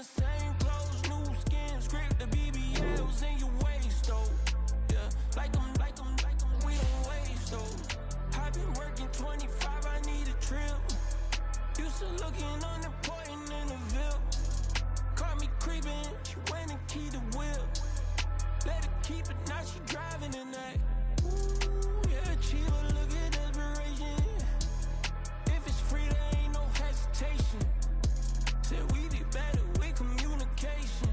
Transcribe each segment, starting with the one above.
the same clothes, new skin, script, the BBLs in your waist, though. Yeah, like them, we don't waste, though. I've been working 25, I need a trip. Used to looking unimportant in the Ville. Caught me creeping, she went and keyed the wheel. Let her keep it, now she driving tonight. Ooh, yeah, achiever, look at desperation. If it's free, there ain't no hesitation. Said we be better with communication.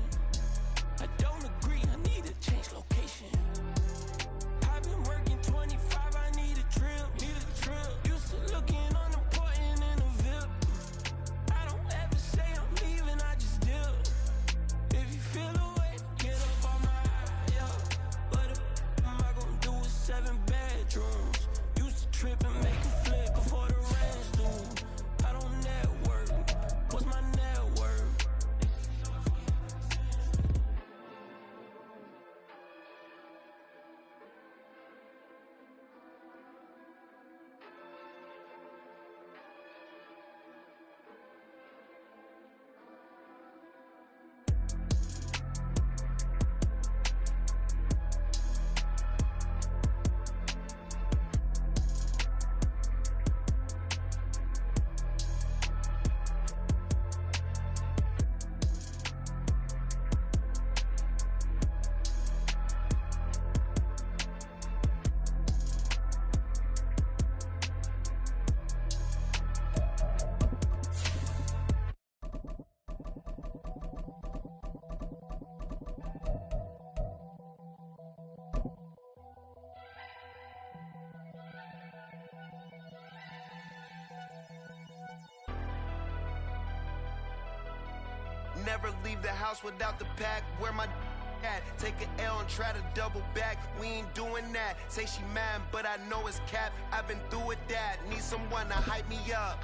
I don't agree, I need to change location. I've been working 25, I need a trip. Used to looking unimportant in the Ville. I don't ever say I'm leaving, I just deal. If you feel away, get up on my yeah. But am I gonna do with 7 bedrooms? Used to trip and make a flip before the rent's due. I don't network, what's my net worth? Never leave the house without the pack. Where my at? Take an L and try to double back. We ain't doing that. Say she mad, but I know it's cap. I've been through with that. Need someone to hype me up.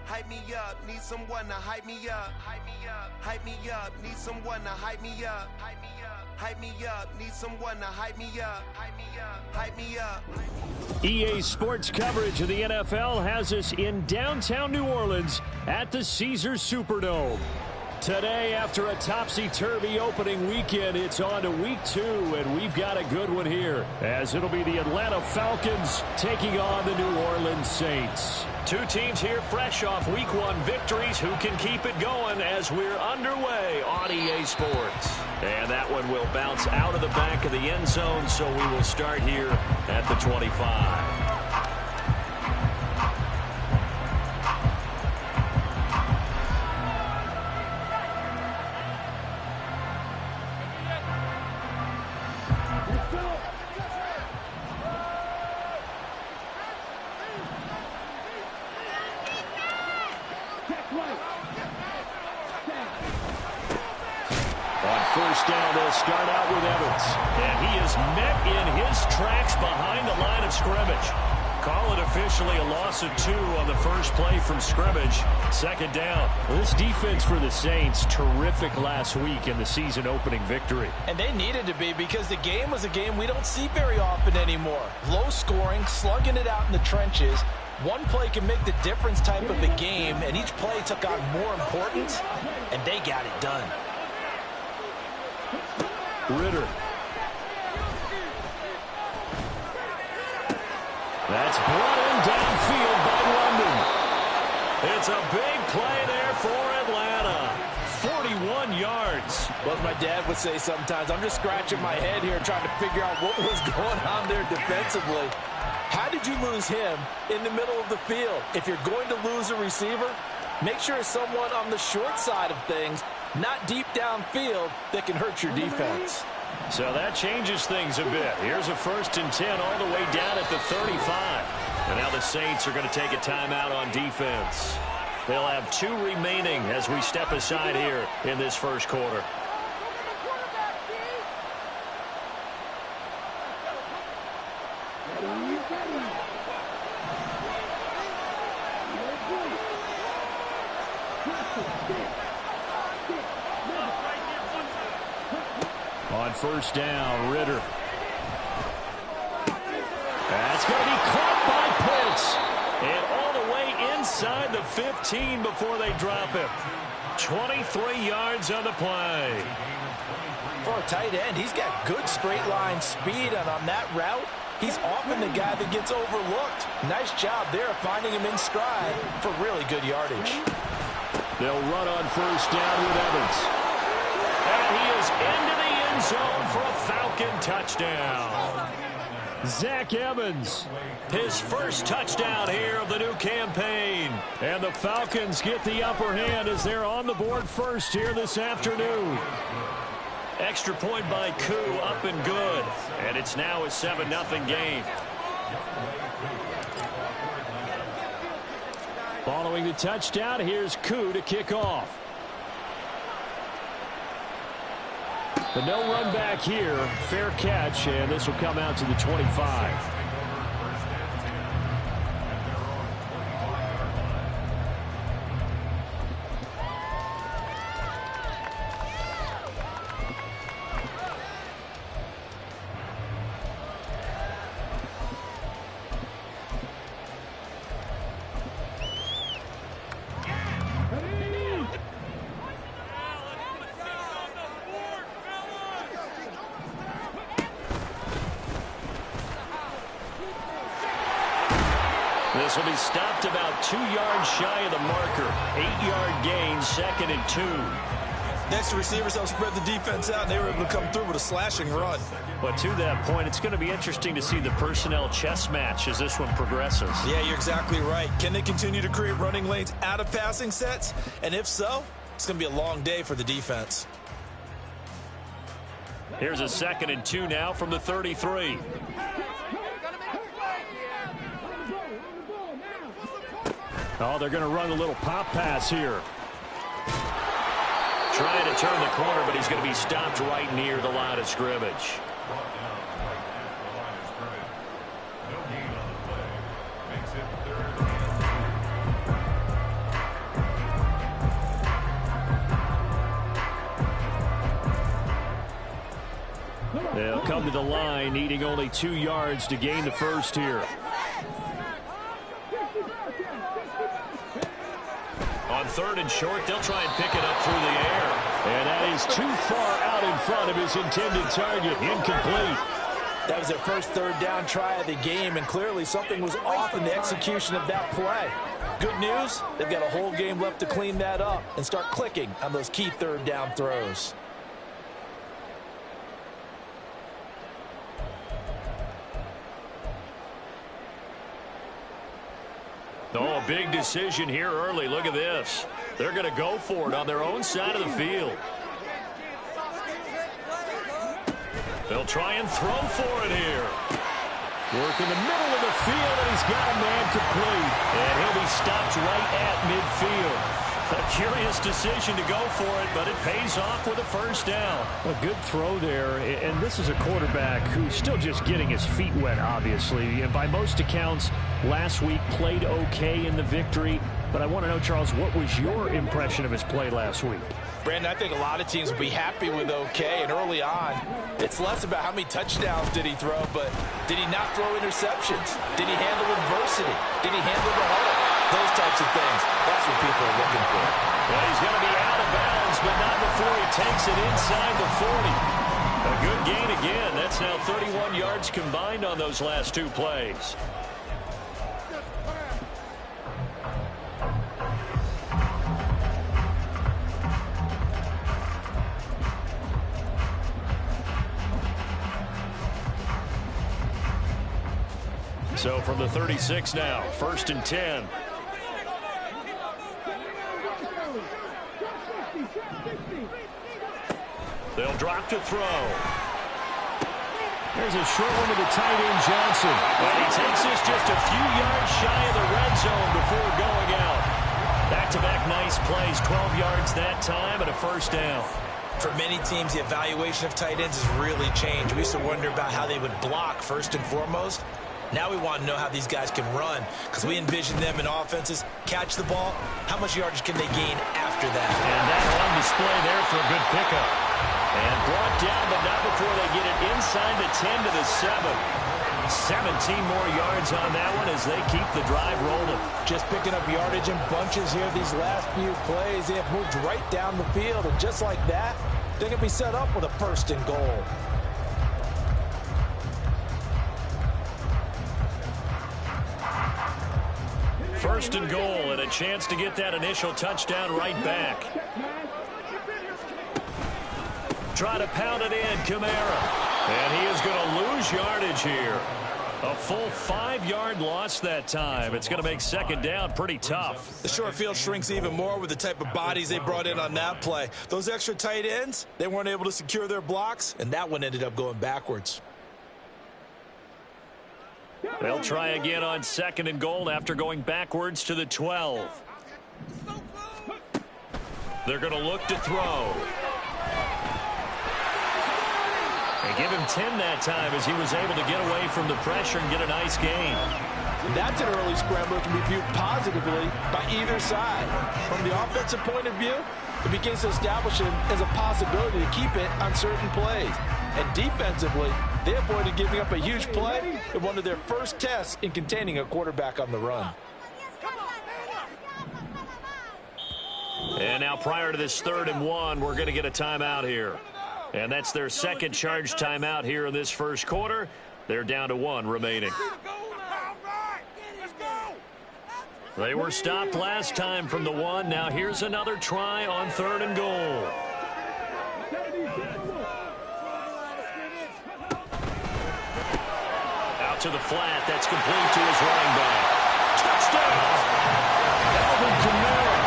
Hype me up. Need someone to hype me up. Hype me up. Need someone to hype me up. Hype me up. Need someone to hype me up. Hype me up. EA Sports coverage of the NFL has us in downtown New Orleans at the Caesars Superdome. Today, after a topsy-turvy opening weekend, it's on to week 2, and we've got a good one here, as it'll be the Atlanta Falcons taking on the New Orleans Saints. Two teams here fresh off week 1 victories. Who can keep it going as we're underway on EA Sports? And that one will bounce out of the back of the end zone, so we will start here at the 25. First down, they'll start out with Evans. And he is met in his tracks behind the line of scrimmage. Call it officially a loss of 2 on the first play from scrimmage. Second down. This defense for the Saints, terrific last week in the season opening victory. And they needed to be, because the game was a game we don't see very often anymore. Low scoring, slugging it out in the trenches. One play can make the difference type of a game, and each play took on more importance, and they got it done. Ritter. That's brought in downfield by London. It's a big play there for Atlanta. 41 yards. Well, as my dad would say sometimes, I'm just scratching my head here trying to figure out what was going on there defensively. How did you lose him in the middle of the field? If you're going to lose a receiver, make sure it's someone on the short side of things, not deep downfield, that can hurt your defense. So that changes things a bit. Here's a 1st and 10 all the way down at the 35. And now the Saints are going to take a timeout on defense. They'll have 2 remaining as we step aside here in this first quarter. On first down, Ritter. That's going to be caught by Pitts. And all the way inside the 15 before they drop him. 23 yards on the play. For a tight end, he's got good straight line speed, and on that route, he's often the guy that gets overlooked. Nice job there of finding him in stride for really good yardage. They'll run on first down with Evans. And he is into the end zone for a Falcon touchdown. Zach Evans, his first touchdown here of the new campaign. And the Falcons get the upper hand as they're on the board first here this afternoon. Extra point by Koo, up and good. And it's now a 7-0 game. Following the touchdown, here's Koo to kick off. But no run back here. Fair catch, and this will come out to the 25. This will be stopped about 2 yards shy of the marker. 8-yard gain, 2nd and 2. Next, the receivers help spread the defense out, and they were able to come through with a slashing run. But to that point, it's going to be interesting to see the personnel chess match as this one progresses. Yeah, you're exactly right. Can they continue to create running lanes out of passing sets? And if so, it's going to be a long day for the defense. Here's a 2nd and 2 now from the 33. Oh, they're going to run a little pop pass here. Trying to turn the corner, but he's going to be stopped right near the line of scrimmage. They'll come to the line, needing only 2 yards to gain the first here. On 3rd and short, they'll try and pick it up through the air. And that is too far out in front of his intended target. Incomplete. That was their first 3rd down try of the game, and clearly something was off in the execution of that play. Good news, they've got a whole game left to clean that up and start clicking on those key 3rd down throws. Oh, big decision here early. Look at this. They're going to go for it on their own side of the field. They'll try and throw for it here. Work in the middle of the field, and he's got a man complete. And he'll be stopped right at midfield. A curious decision to go for it, but it pays off with a first down. A good throw there, and this is a quarterback who's still just getting his feet wet, obviously. And by most accounts, last week played okay in the victory. But I want to know, Charles, what was your impression of his play last week? Brandon, I think a lot of teams will be happy with okay, and early on, it's less about how many touchdowns did he throw, but did he not throw interceptions? Did he handle adversity? Did he handle the hurdle? Those types of things. That's what people are looking for. Well, he's going to be out of bounds, but not before he takes it inside the 40. A good gain again. That's now 31 yards combined on those last 2 plays. So from the 36 now, 1st and 10. They'll drop to throw. There's a short one to the tight end, Johnson. And he takes this just a few yards shy of the red zone before going out. Back-to-back nice plays, 12 yards that time and a first down. For many teams, the evaluation of tight ends has really changed. We used to wonder about how they would block first and foremost. Now we want to know how these guys can run, because we envision them in offenses catch the ball. How much yardage can they gain after that? And that on display there for a good pickup. And brought down, but not before they get it inside the 10 to the 7. 17 more yards on that one as they keep the drive rolling. Just picking up yardage in bunches here these last few plays. They have moved right down the field, and just like that, they're going to be set up with a 1st and goal. First and goal, and a chance to get that initial touchdown right back. Try to pound it in, Kamara. And he is going to lose yardage here. A full 5-yard loss that time. It's going to make second down pretty tough. The short field shrinks even more with the type of bodies they brought in on that play. Those extra tight ends, they weren't able to secure their blocks, and that one ended up going backwards. They'll try again on 2nd and goal after going backwards to the 12. They're going to look to throw. They give him 10 that time as he was able to get away from the pressure and get a nice gain. That's an early scrambler that can be viewed positively by either side. From the offensive point of view, it begins to establish him as a possibility to keep it on certain plays. And defensively, they avoided giving up a huge play in one of their first tests in containing a quarterback on the run. And now prior to this 3rd and 1, we're going to get a timeout here. And that's their second charge timeout here in this first quarter. They're down to 1 remaining. They were stopped last time from the 1. Now here's another try on 3rd and goal. Out to the flat. That's complete to his running back. Touchdown! Alvin Kamara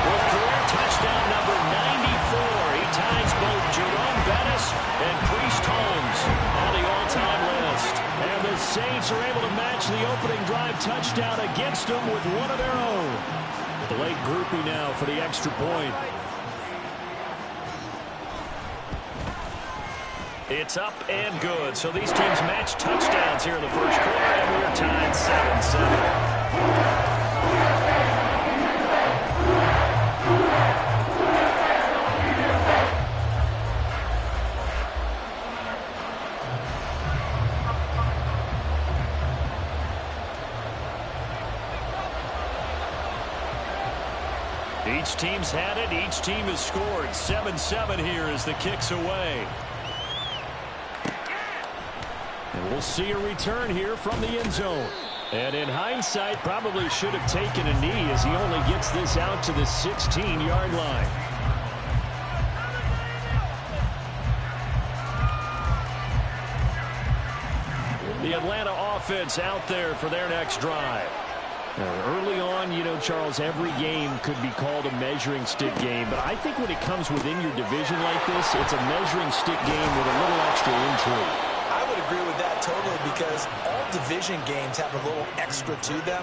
with career touchdown number 94. He ties both Jerome Bettis and Priest Holmes on the all-time list. And the Saints are able to match the opening drive touchdown against them with one of their own. Blake Grupe now for the extra point. It's up and good. So these teams match touchdowns here in the first quarter, and we're tied 7-7. Each team's had it. Each team has scored. 7-7 here as the kick's away. And we'll see a return here from the end zone. And in hindsight, probably should have taken a knee as he only gets this out to the 16-yard line. The Atlanta offense out there for their next drive. Early on, you know, Charles, every game could be called a measuring stick game. But I think when it comes within your division like this, it's a measuring stick game with a little extra intrigue. I would agree with that totally because all division games have a little extra to them.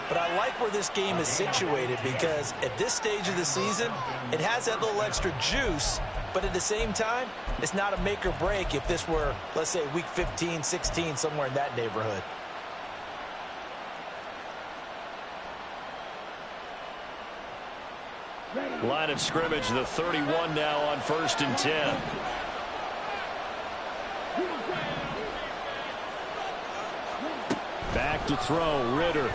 But I like where this game is situated because at this stage of the season, it has that little extra juice. But at the same time, it's not a make or break if this were, let's say, week 15, 16, somewhere in that neighborhood. Line of scrimmage, the 31 now on 1st and 10. Back to throw, Ritter.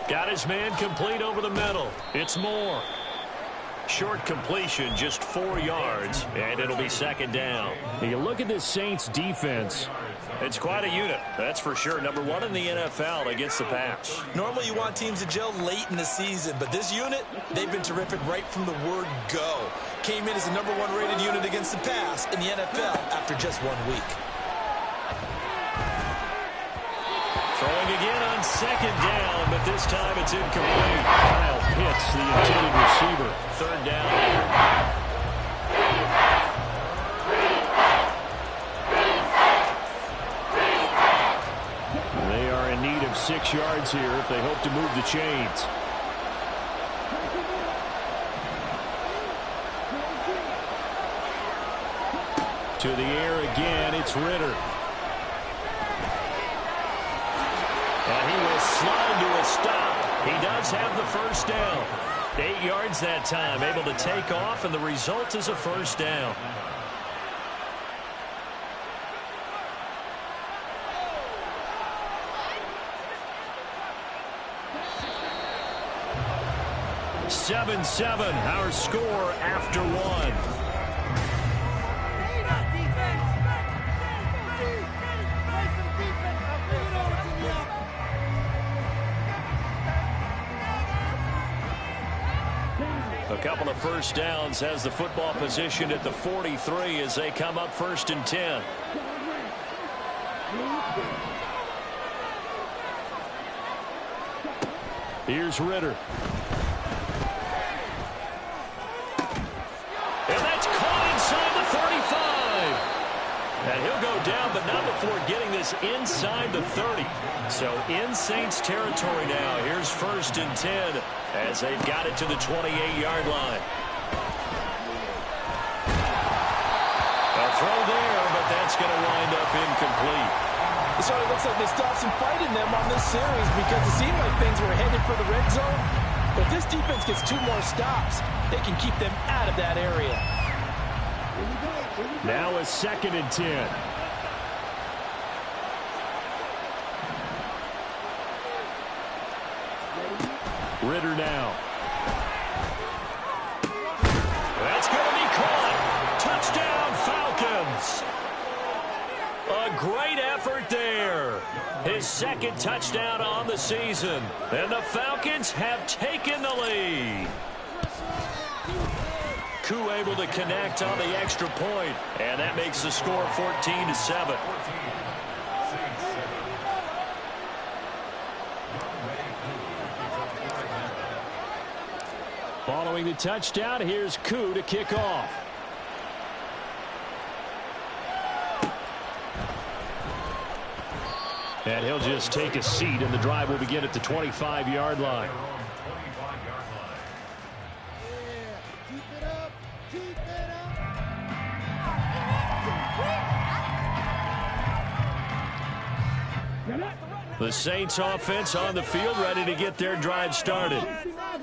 Got his man complete over the middle. It's Moore. Short completion, just 4 yards, and it'll be second down. You look at this Saints defense. It's quite a unit, that's for sure. Number 1 in the NFL against the pass. Normally you want teams to gel late in the season, but this unit, they've been terrific right from the word go. Came in as the number 1 rated unit against the pass in the NFL after just 1 week. Throwing again on second down, but this time it's incomplete. Kyle Pitts, the intended receiver. Third down. They are in need of 6 yards here if they hope to move the chains. To the air again, it's Ritter. And he will slide to a stop. He does have the first down. 8 yards that time, able to take off, and the result is a first down. Our score after one. A couple of first downs has the football positioned at the 43 as they come up 1st and 10. Here's Ritter. And that's caught inside the 35. And he'll go down, but not before getting this inside the 30. So in Saints territory now. Here's 1st and 10 as they've got it to the 28-yard line. A throw there, but that's going to wind up incomplete. So it looks like they still have some fight in them on this series because it seemed like things were headed for the red zone. But if this defense gets 2 more stops, they can keep them out of that area. Now a 2nd and 10. Ritter now. That's going to be caught. Touchdown, Falcons. A great effort there. His 2nd touchdown on the season. And the Falcons have taken the lead. Koo able to connect on the extra point, and that makes the score 14-7. Following the touchdown, here's Koo to kick off. And he'll just take a seat, and the drive will begin at the 25-yard line. The Saints offense on the field, ready to get their drive started.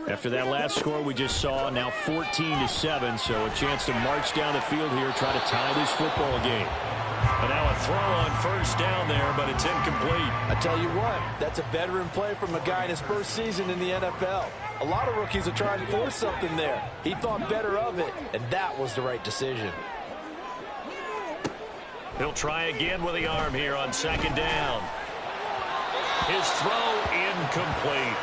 After that last score we just saw, now 14-7, so a chance to march down the field here, try to tie this football game. And now a throw on 1st down there, but it's incomplete. I tell you what, that's a veteran play from a guy in his 1st season in the NFL. A lot of rookies are trying to force something there. He thought better of it, and that was the right decision. He'll try again with the arm here on 2nd down. His throw incomplete.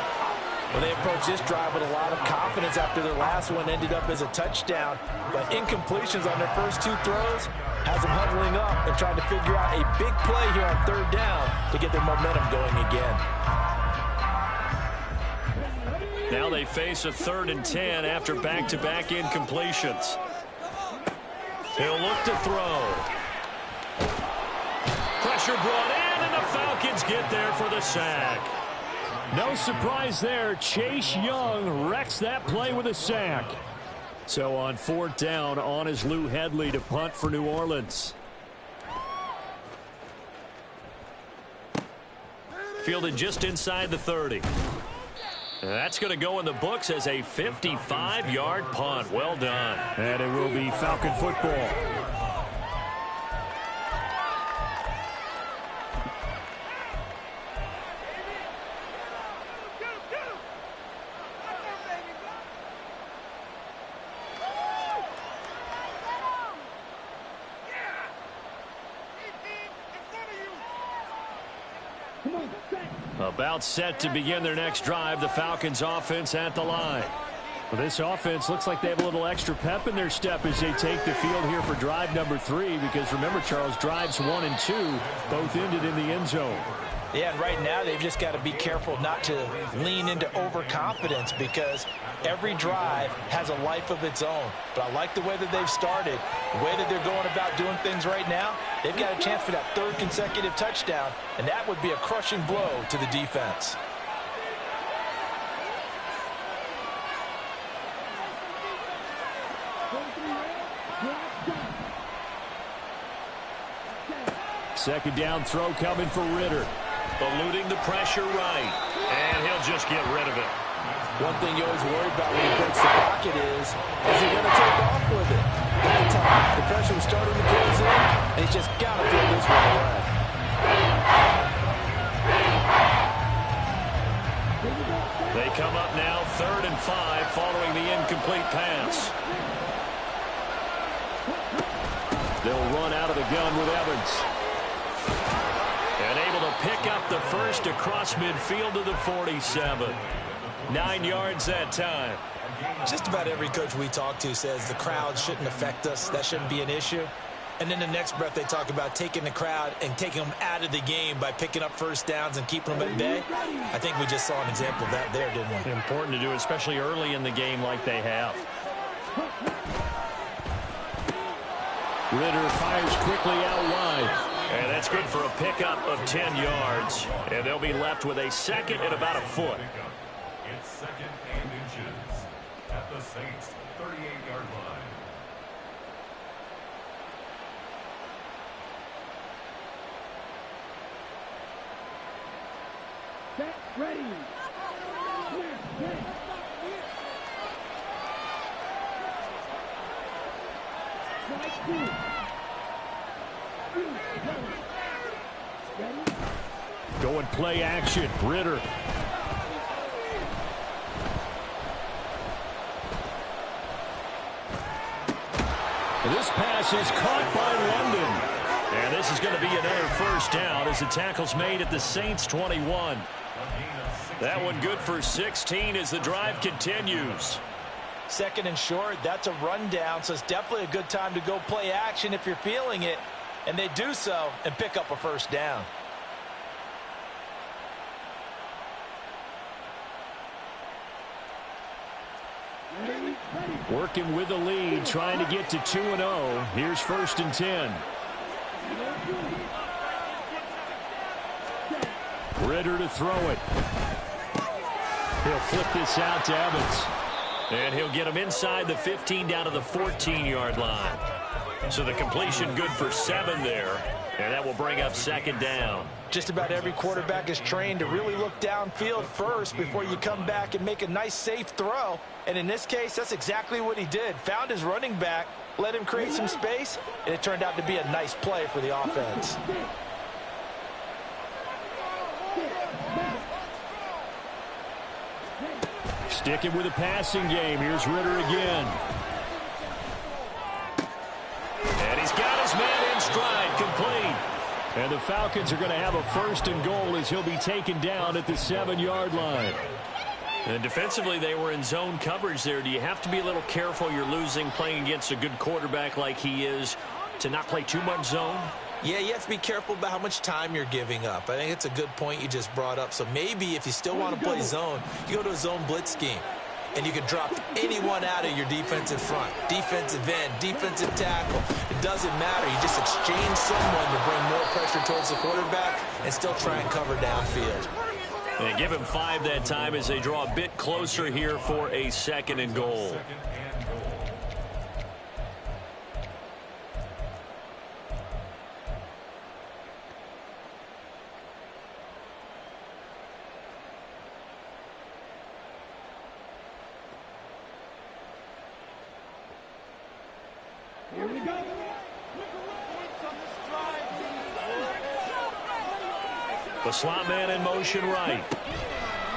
Well, they approached this drive with a lot of confidence after their last one ended up as a touchdown. But incompletions on their first 2 throws has them huddling up and trying to figure out a big play here on 3rd down to get their momentum going again. Now they face a 3rd and 10 after back-to-back incompletions. He'll look to throw. Pressure brought in, and the Falcons get there for the sack. No surprise there. Chase Young wrecks that play with a sack. So on 4th down, on is Lou Hedley to punt for New Orleans. Fielded just inside the 30. That's going to go in the books as a 55-yard punt. Well done. And it will be Falcon football. About set to begin their next drive. The Falcons offense at the line. Well, this offense looks like they have a little extra pep in their step as they take the field here for drive number 3, because remember, Charles, drives 1 and 2 both ended in the end zone. Yeah, and right now they've just got to be careful not to lean into overconfidence, because every drive has a life of its own. But I like the way that they've started, the way that they're going about doing things right now. They've got a chance for that 3rd consecutive touchdown, and that would be a crushing blow to the defense. Second down throw coming for Ritter. Eluding the pressure right. And he'll just get rid of it. One thing you always worry about when he breaks the pocket is he going to take off with it? That time, the pressure was starting to close in, and he's just got to throw this one away. They come up now 3rd and 5 following the incomplete pass. They'll run out of the gun with Evans. And able to pick up the first across midfield to the 47. 9 yards that time. Just about every coach we talk to says the crowd shouldn't affect us. That shouldn't be an issue. And then the next breath they talk about taking the crowd and taking them out of the game by picking up first downs and keeping them at bay. I think we just saw an example of that there, didn't we? Important to do, especially early in the game like they have. Ridder fires quickly out wide. And that's good for a pickup of 10 yards. And they'll be left with a second and about a foot. It's 2nd and inches at the Saints' 38-yard line. Set, ready. Going play action. Ridder. This pass is caught by London. And this is going to be another first down as the tackle's made at the Saints' 21. That one good for 16 as the drive continues. 2nd and short, that's a rundown, so it's definitely a good time to go play action if you're feeling it. And they do so and pick up a first down. Working with the lead, trying to get to 2-0. Here's 1st and 10. Ridder to throw it. He'll flip this out to Evans. And he'll get him inside the 15 down to the 14-yard line. So the completion good for 7 there. And that will bring up 2nd down. Just about every quarterback is trained to really look downfield first before you come back and make a nice, safe throw. And in this case, that's exactly what he did. Found his running back, let him create some space, and it turned out to be a nice play for the offense. Sticking with the passing game. Here's Ridder again. And he's got his man in stride, complete. And the Falcons are going to have a 1st and goal as he'll be taken down at the 7-yard line. And defensively, they were in zone coverage there. Do you have to be a little careful? You're losing playing against a good quarterback like he is to not play too much zone? Yeah, you have to be careful about how much time you're giving up. I think it's a good point you just brought up. So maybe if you still want to play zone, you go to a zone blitz scheme. And you can drop anyone out of your defensive front. Defensive end, defensive tackle. It doesn't matter. You just exchange someone to bring more pressure towards the quarterback and still try and cover downfield. And give him 5 that time as they draw a bit closer here for a 2nd and goal. Here we go. The slot man in motion right.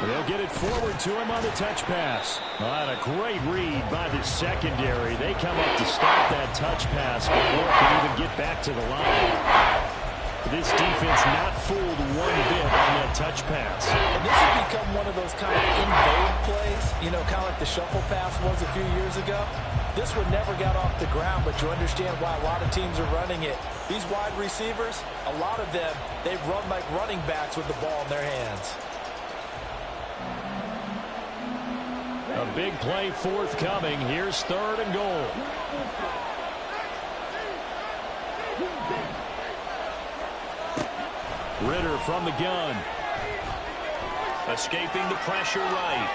They'll get it forward to him on the touch pass. And a great read by the secondary. They come up to stop that touch pass before it can even get back to the line. This defense not fooled one bit on that touch pass. And this has become one of those kind of in-vogue plays, you know, kind of like the shuffle pass was a few years ago. This one never got off the ground, but you understand why a lot of teams are running it. These wide receivers, a lot of them, they run like running backs with the ball in their hands. A big play forthcoming. Here's 3rd and goal. Ridder from the gun. Escaping the pressure right.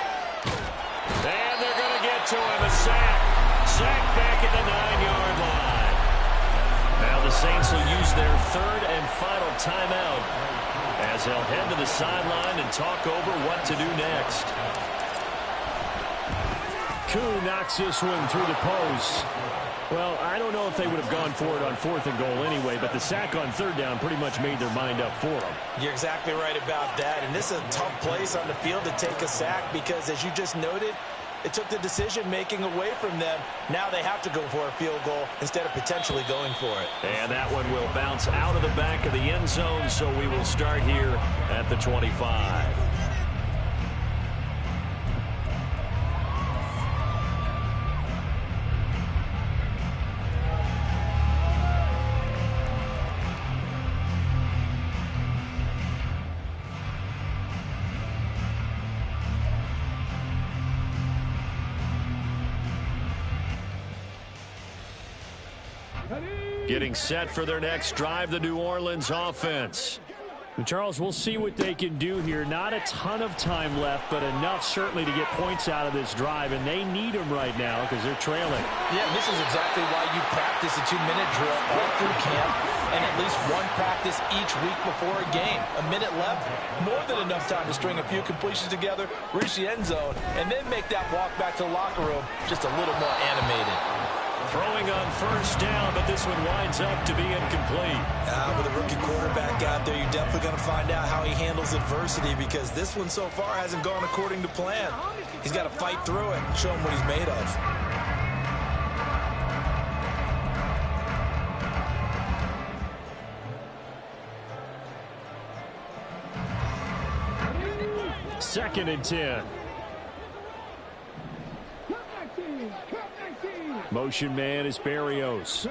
And they're going to get to him. A sack. Sack back at the 9-yard line. Now the Saints will use their 3rd and final timeout as they'll head to the sideline and talk over what to do next. Koo knocks this one through the post. Well, I don't know if they would have gone for it on 4th and goal anyway, but the sack on 3rd down pretty much made their mind up for them. You're exactly right about that, and this is a tough place on the field to take a sack because, as you just noted, it took the decision-making away from them. Now they have to go for a field goal instead of potentially going for it. And that one will bounce out of the back of the end zone, so we will start here at the 25. Getting set for their next drive, the New Orleans offense. And Charles, we'll see what they can do here. Not a ton of time left, but enough certainly to get points out of this drive, and they need them right now because they're trailing. Yeah, this is exactly why you practice a 2-minute drill all through camp and at least one practice each week before a game. A minute left, more than enough time to string a few completions together, reach the end zone, and then make that walk back to the locker room just a little more animated. Throwing on 1st down, but this one winds up to be incomplete. With a rookie quarterback out there, you're definitely going to find out how he handles adversity because this one so far hasn't gone according to plan. He's got to fight through it and show him what he's made of. 2nd and 10. Motion man is Berrios.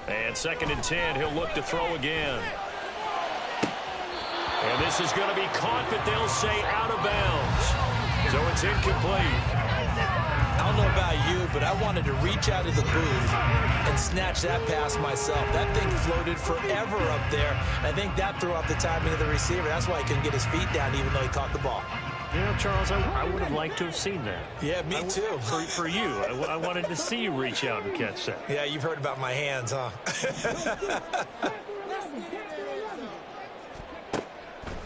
And 2nd and 10, he'll look to throw again. And this is going to be caught, but they'll say out of bounds. So it's incomplete. I don't know about you, but I wanted to reach out of the booth and snatch that pass myself. That thing floated forever up there. I think that threw off the timing of the receiver. That's why he couldn't get his feet down even though he caught the ball. You know, Charles, I would have liked to have seen that. Yeah, me too. For you. I wanted to see you reach out and catch that. Yeah, you've heard about my hands, huh?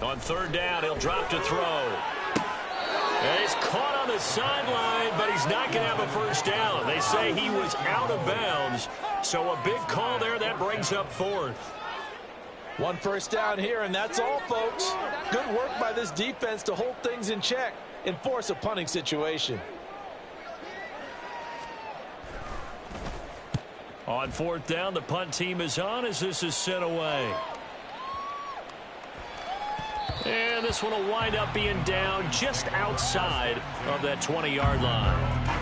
On 3rd down, he'll drop to throw. And he's caught on the sideline, but he's not going to have a 1st down. They say he was out of bounds. So a big call there. That brings up 4th. 1 1st down here, and that's all, folks. Good work by this defense to hold things in check and force a punting situation. On 4th down, the punt team is on as this is sent away. And this one will wind up being down just outside of that 20-yard line.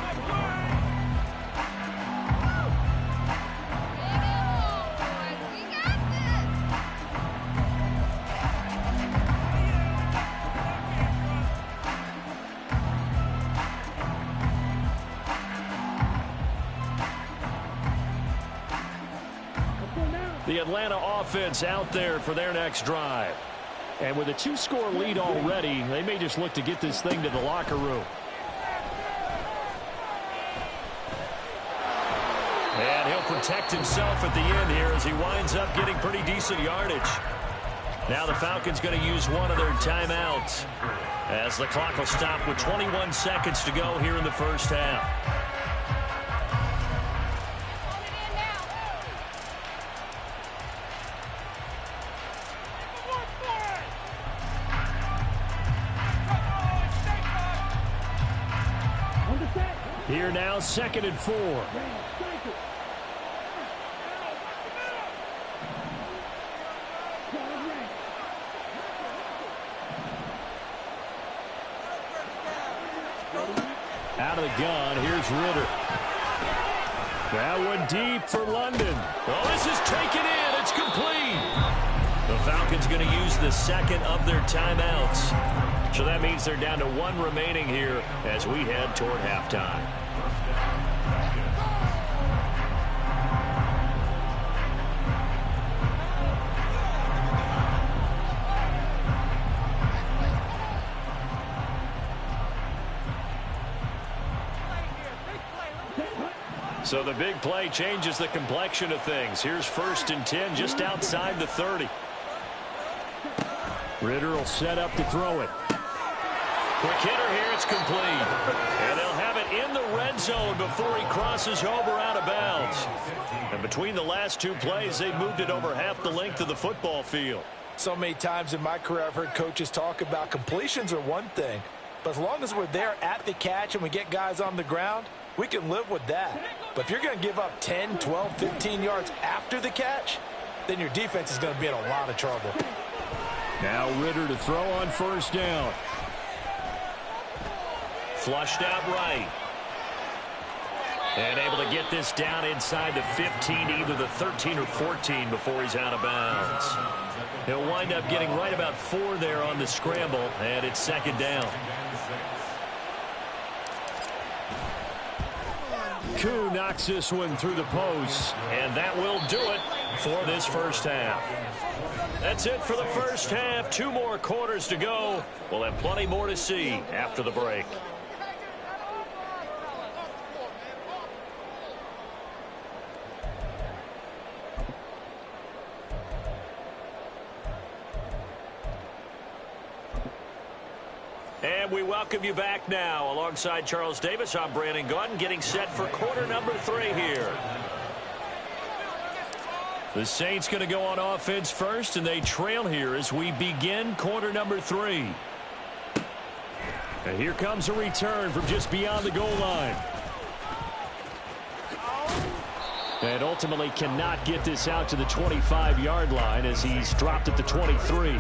The Atlanta offense out there for their next drive. And with a 2-score lead already, they may just look to get this thing to the locker room. And he'll protect himself at the end here as he winds up getting pretty decent yardage. Now the Falcons going to use one of their timeouts as the clock will stop with 21 seconds to go here in the 1st half. Here now, 2nd and 4. Out of the gun, here's Ritter. That one deep for London. Oh, this is taken in. It's complete. The Falcons going to use the 2nd of their timeouts. So that means they're down to 1 remaining here as we head toward halftime. So the big play changes the complexion of things. Here's 1st and 10 just outside the 30. Ritter will set up to throw it. Quick hitter here. It's complete. And they'll have it in the red zone before he crosses over out of bounds. And between the last two plays, they've moved it over half the length of the football field. So many times in my career I've heard coaches talk about completions are one thing, but as long as we're there at the catch and we get guys on the ground, we can live with that. But if you're going to give up 10, 12, 15 yards after the catch, then your defense is going to be in a lot of trouble. Now Ritter to throw on first down. Flushed out right. And able to get this down inside the 15, either the 13 or 14 before he's out of bounds. He'll wind up getting right about 4 there on the scramble, and it's second down. Koo knocks this one through the post, and that will do it for this first half. That's it for the first half. 2 more quarters to go. We'll have plenty more to see after the break. And we welcome you back now. Alongside Charles Davis, I'm Brandon Gaudin, getting set for quarter number 3 here. The Saints going to go on offense first, and they trail here as we begin quarter number 3. And here comes a return from just beyond the goal line. And ultimately cannot get this out to the 25-yard line as he's dropped at the 23.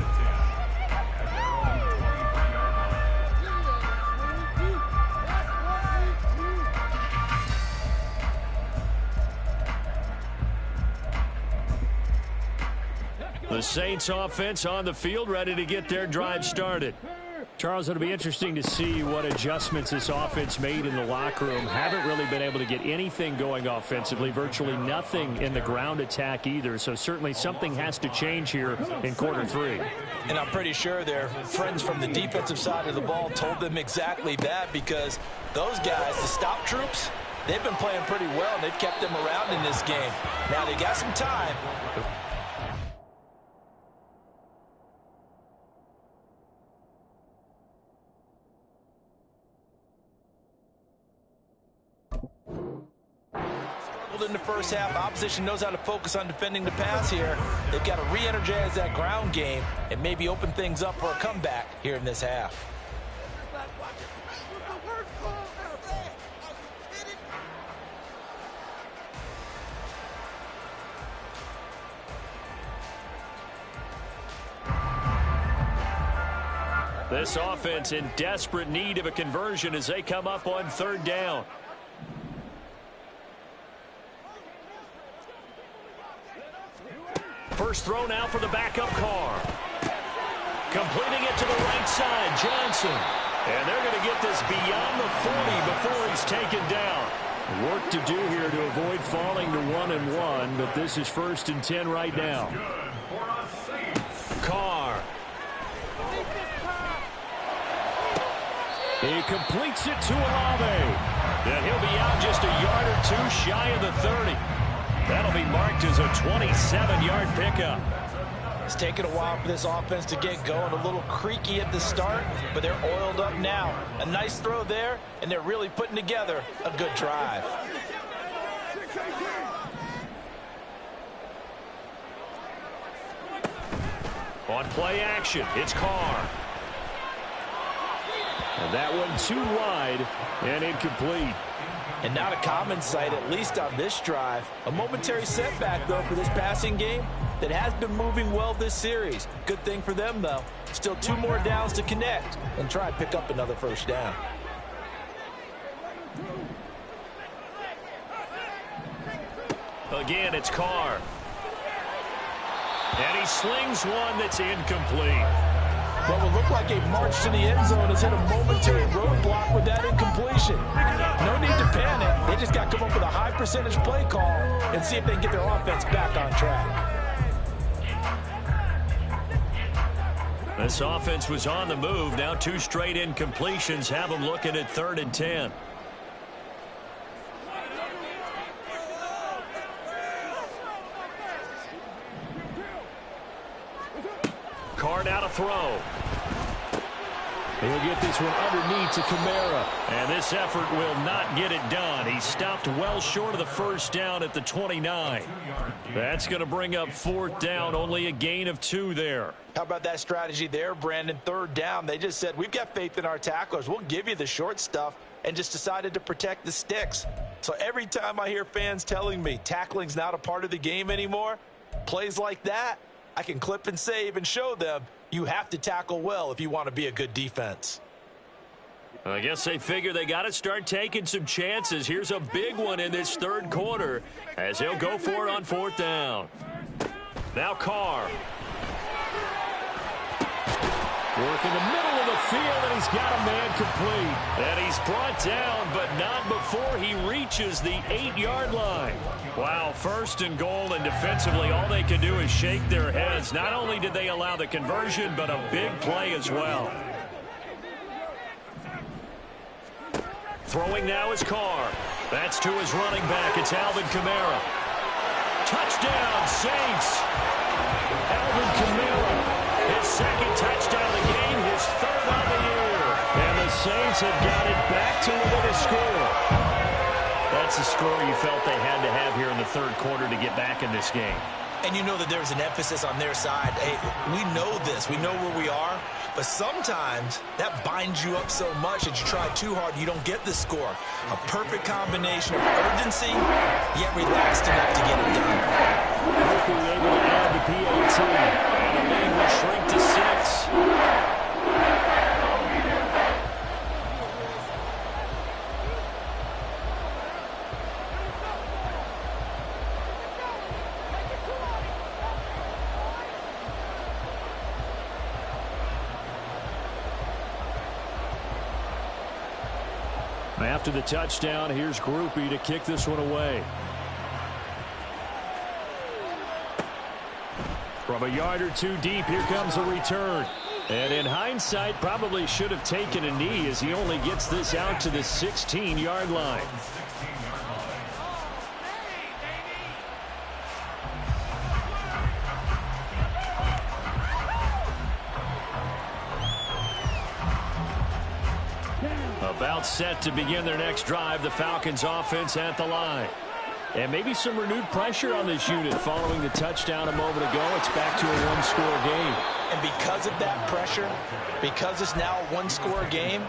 The Saints offense on the field, ready to get their drive started. Charles, it'll be interesting to see what adjustments this offense made in the locker room. Haven't really been able to get anything going offensively, virtually nothing in the ground attack either. So certainly something has to change here in quarter 3. And I'm pretty sure their friends from the defensive side of the ball told them exactly that, because those guys, the stop troops, they've been playing pretty well. They've kept them around in this game. Now they got some time. In the first half, opposition knows how to focus on defending the pass here. They've got to re-energize that ground game and maybe open things up for a comeback here in this half. This offense in desperate need of a conversion as they come up on third down. First throw now for the backup Carr. Completing it to the right side, Johnson. And they're going to get this beyond the 40 before he's taken down. Work to do here to avoid falling to 1-1, but this is 1st and 10 right now. Carr. He completes it to Olave. And he'll be out just a yard or 2 shy of the 30. That'll be marked as a 27-yard pickup. It's taken a while for this offense to get going. A little creaky at the start, but they're oiled up now. A nice throw there, and they're really putting together a good drive. On play action, it's Carr. And that one too wide and incomplete. And not a common sight, at least on this drive. A momentary setback, though, for this passing game that has been moving well this series. Good thing for them, though. Still 2 more downs to connect and try and pick up another first down. Again, it's Carr. And he slings one that's incomplete. What would look like a march to the end zone has hit a momentary roadblock with that incompletion. No need to panic. They just got to come up with a high percentage play call and see if they can get their offense back on track. This offense was on the move. Now 2 straight incompletions have them looking at 3rd and 10. Carr now to throw. He'll get this one underneath to Kamara. And this effort will not get it done. He stopped well short of the first down at the 29. That's going to bring up fourth down. Only a gain of 2 there. How about that strategy there, Brandon? Third down, they just said, we've got faith in our tacklers. We'll give you the short stuff, and just decided to protect the sticks. So every time I hear fans telling me tackling's not a part of the game anymore, plays like that, I can clip and save and show them you have to tackle well if you want to be a good defense. I guess they figure they got to start taking some chances. Here's a big one in this third quarter as he'll go for it on fourth down. Now Carr. Work in the middle of the field, and he's got a man complete. And he's brought down, but not before he reaches the 8-yard line. Wow, first and goal, and defensively all they can do is shake their heads. Not only did they allow the conversion, but a big play as well. Throwing now is Carr. That's to his running back. It's Alvin Kamara. Touchdown, Saints. Alvin Kamara. His second touchdown of the game, his third on the year. And the Saints have got it back to within a score. That's the score you felt they had to have here in the third quarter to get back in this game. And you know that there's an emphasis on their side. Hey, we know this. We know where we are. But sometimes that binds you up so much that you try too hard, you don't get the score. A perfect combination of urgency, yet relaxed enough to get it done. Hopefully able to add the PAT. And the lead will shrink to 6. After the touchdown, here's Grupe to kick this one away. From a yard or two deep, here comes a return. And in hindsight, probably should have taken a knee as he only gets this out to the 16-yard line. About set to begin their next drive, the Falcons offense at the line. And maybe some renewed pressure on this unit following the touchdown a moment ago. It's back to a one-score game. And because of that pressure, because it's now a one-score game,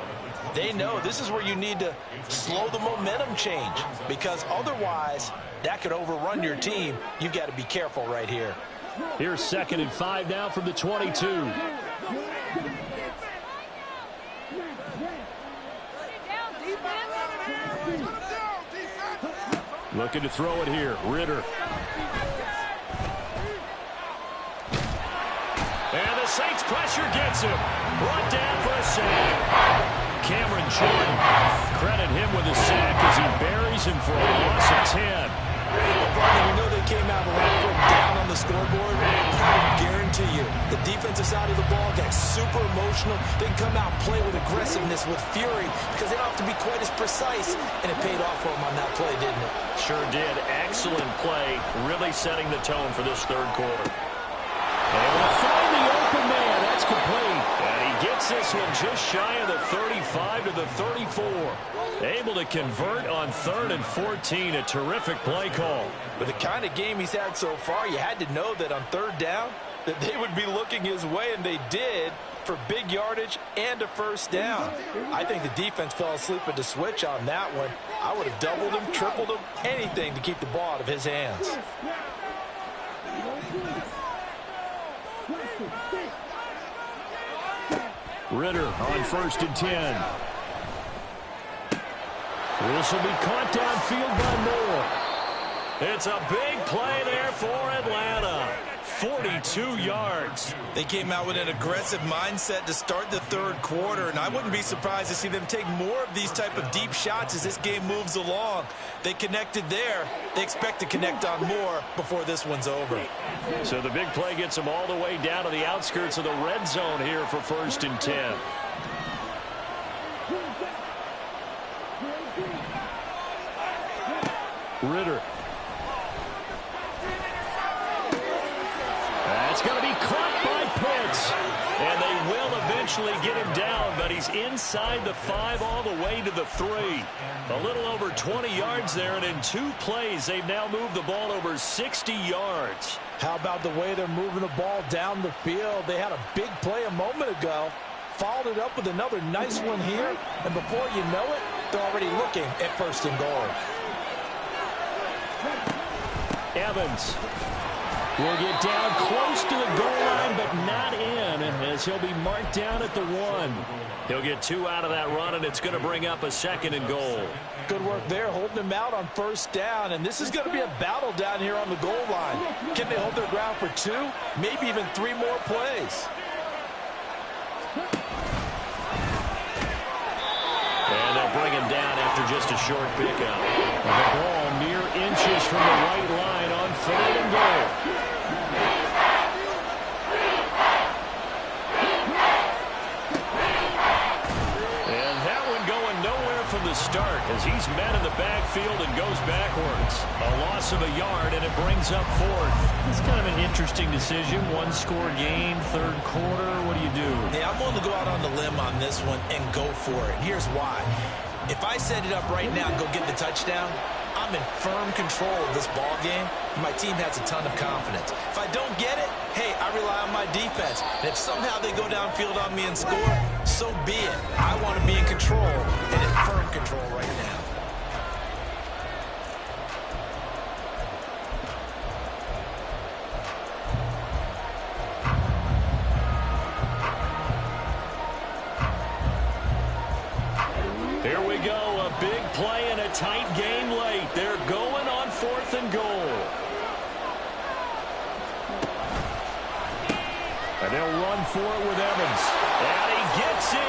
they know this is where you need to slow the momentum change, because otherwise that could overrun your team. You've got to be careful right here. Here's 2nd and 5 now from the 22. Looking to throw it here. Ritter. And the Saints pressure gets him. Brought down for a sack. Cameron Jordan. Credit him with a sack as he buries him for a loss of 10. Well, Brian, you know they came out a lot from down on the scoreboard. I guarantee you, the defensive side of the ball got super emotional. They can come out and play with aggressiveness, with fury, because they don't have to be quite as precise. And it paid off for them on that play, didn't it? Sure did. Excellent play, really setting the tone for this third quarter. Able to find the open man. That's complete. And he gets this one just shy of the 35 to the 34. Able to convert on 3rd and 14. A terrific play call. With the kind of game he's had so far, you had to know that on 3rd down that they would be looking his way, and they did, for big yardage and a first down. I think the defense fell asleep at the switch on that one. I would have doubled him, tripled him, anything to keep the ball out of his hands. Ritter on 1st and 10. This will be caught downfield by Moore. It's a big play there for Atlanta. 42 yards. They came out with an aggressive mindset to start the third quarter, and I wouldn't be surprised to see them take more of these type of deep shots as this game moves along. They connected there. They expect to connect on more before this one's over. So the big play gets them all the way down to the outskirts of the red zone here for 1st and 10. Ritter. That's going to be caught by Pitts. And they will eventually eventually get him down, but he's inside the 5 all the way to the 3. A little over 20 yards there, and in 2 plays, they've now moved the ball over 60 yards. How about the way they're moving the ball down the field? They had a big play a moment ago, followed it up with another nice one here, and before you know it, they're already looking at 1st and goal. Evans will get down close to the goal line, but not in, as he'll be marked down at the 1. He'll get 2 out of that run, and it's going to bring up a 2nd and goal. Good work there, holding him out on 1st down, and this is going to be a battle down here on the goal line. Can they hold their ground for 2, maybe even 3 more plays? And they'll bring him down after just a short pickup. The ball mere inches from the right line on 3rd and goal. And that one going nowhere from the start as he's met in the backfield and goes backwards. A loss of a yard, and it brings up 4th. It's kind of an interesting decision. 1-score game, 3rd quarter. What do you do? Yeah, I'm willing to go out on the limb on this one and go for it. Here's why. If I set it up right now and go get the touchdown, I'm in firm control of this ball game. My team has a ton of confidence. If I don't get it, hey, I rely on my defense. And if somehow they go downfield on me and score, so be it. I want to be in control and in firm control right now. Here we go, a big play and a tight game late. They're going on 4th and goal. And they'll run for it with Evans. And he gets in.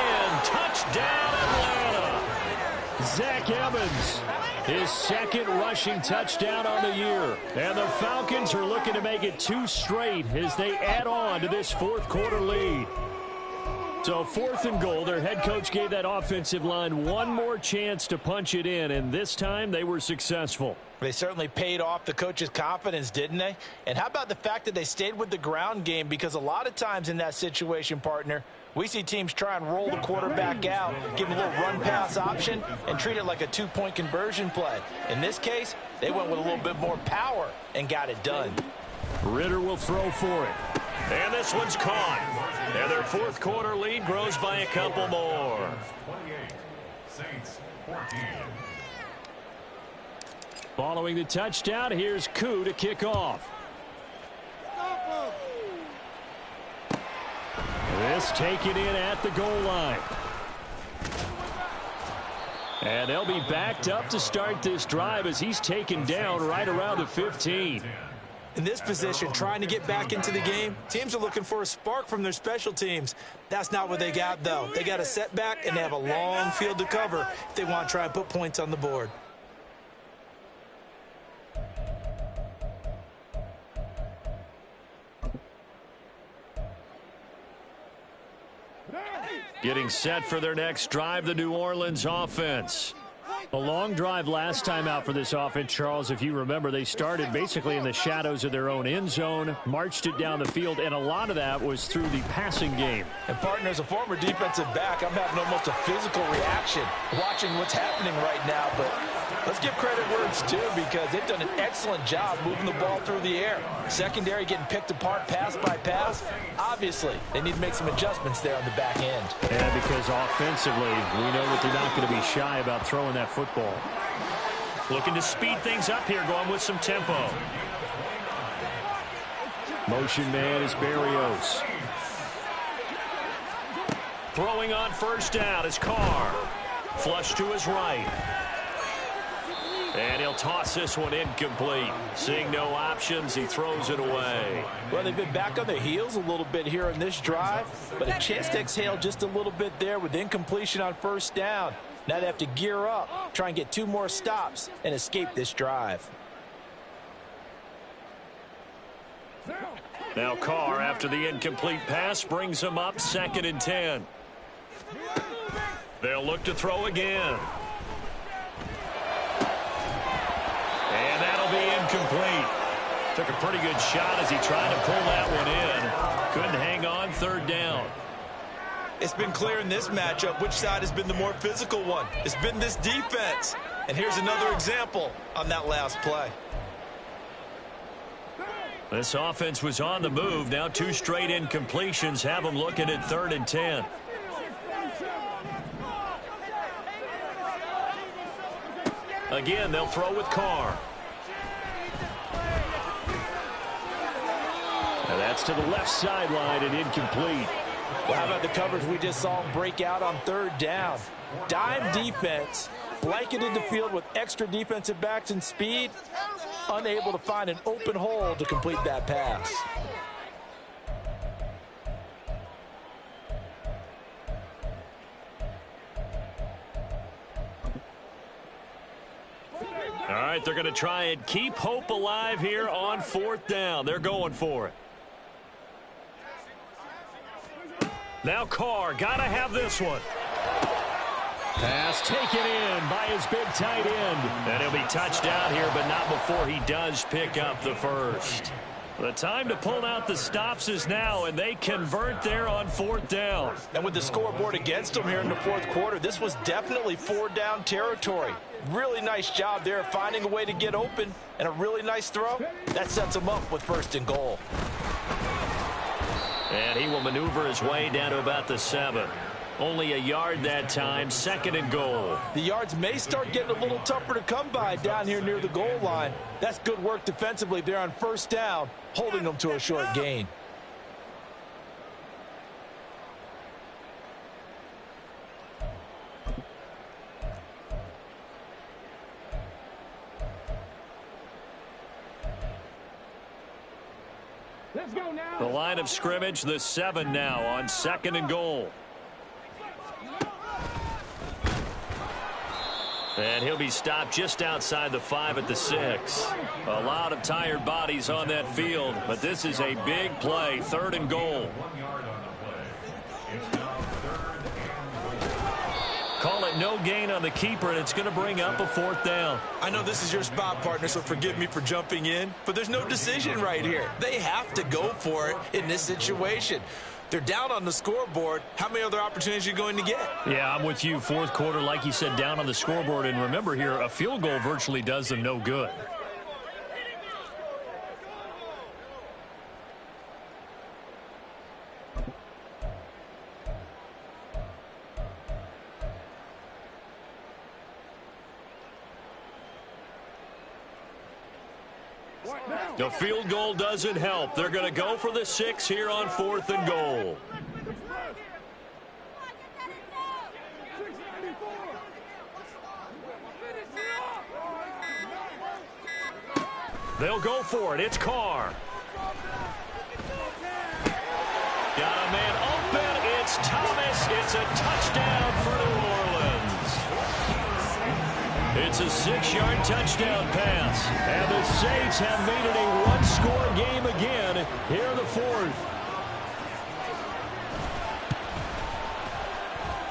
Touchdown, Atlanta. Zach Evans, his 2nd rushing touchdown on the year. And the Falcons are looking to make it 2 straight as they add on to this 4th quarter lead. So 4th and goal, their head coach gave that offensive line one more chance to punch it in, and this time they were successful. They certainly paid off the coach's confidence, didn't they? And how about the fact that they stayed with the ground game? Because a lot of times in that situation, partner, we see teams try and roll the quarterback out, give him a little run-pass option, and treat it like a 2-point conversion play. In this case, they went with a little bit more power and got it done. Ritter will throw for it. And this one's caught. And their 4th quarter lead grows by a couple more. 28, Saints 14. Following the touchdown, here's Koo to kick off. This taken in at the goal line. And they'll be backed up to start this drive as he's taken down right around the 15. In this position, trying to get back into the game, teams are looking for a spark from their special teams. That's not what they got, though. They got a setback, and they have a long field to cover if they want to try and put points on the board. Getting set for their next drive, the New Orleans offense. A long drive last time out for this offense, Charles. If you remember, they started basically in the shadows of their own end zone, marched it down the field, and a lot of that was through the passing game. And, partner, as a former defensive back, I'm having almost a physical reaction watching what's happening right now. But let's give credit where it's due because they've done an excellent job moving the ball through the air. Secondary getting picked apart pass by pass. Obviously, they need to make some adjustments there on the back end. And because offensively, we know that they're not going to be shy about throwing that football. Looking to speed things up here, going with some tempo. Motion man is Berrios. Throwing on 1st down is Carr. Flush to his right. And he'll toss this one incomplete. Seeing no options, he throws it away. Well, they've been back on their heels a little bit here in this drive, but a chance to exhale just a little bit there with incompletion on 1st down. Now they have to gear up, try and get 2 more stops, and escape this drive. Now Carr, after the incomplete pass, brings him up 2nd and 10. They'll look to throw again. And that'll be incomplete. Took a pretty good shot as he tried to pull that one in. Couldn't hang on 3rd down. It's been clear in this matchup which side has been the more physical one. It's been this defense. And here's another example on that last play. This offense was on the move. Now 2 straight incompletions have them looking at 3rd and 10. Again, they'll throw with Carr. And that's to the left sideline and incomplete. Well, how about the coverage we just saw him break out on 3rd down? Dime defense, blanketed the field with extra defensive backs and speed, unable to find an open hole to complete that pass. All right, they're going to try and keep hope alive here on 4th down. They're going for it. Now Carr, got to have this one. Pass taken in by his big tight end. And he'll be touched down here, but not before he does pick up the first. The time to pull out the stops is now, and they convert there on 4th down. And with the scoreboard against them here in the 4th quarter, this was definitely 4-down territory. Really nice job there finding a way to get open, and a really nice throw. That sets them up with 1st and goal. And he will maneuver his way down to about the 7. Only a yard that time, 2nd and goal. The yards may start getting a little tougher to come by down here near the goal line. That's good work defensively there on 1st down, holding them to a short gain. The line of scrimmage, the 7 now on 2nd and goal. And he'll be stopped just outside the 5 at the 6. A lot of tired bodies on that field, but this is a big play, 3rd and goal. 1 yard on the play. It's now 3rd and Call it no gain on the keeper, and it's going to bring up a 4th down. I know this is your spot, partner, so forgive me for jumping in, but there's no decision right here. They have to go for it in this situation. They're down on the scoreboard. How many other opportunities are you going to get? Yeah, I'm with you. 4th quarter, like you said, down on the scoreboard. And remember here, a field goal virtually does them no good. The field goal doesn't help. They're going to go for the 6 here on 4th and goal. They'll go for it. It's Carr. Got a man open. It's Thomas. It's a touchdown for New Orleans. It's a 6-yard touchdown pass. And the Saints have made it a 1-score game again here in the 4th.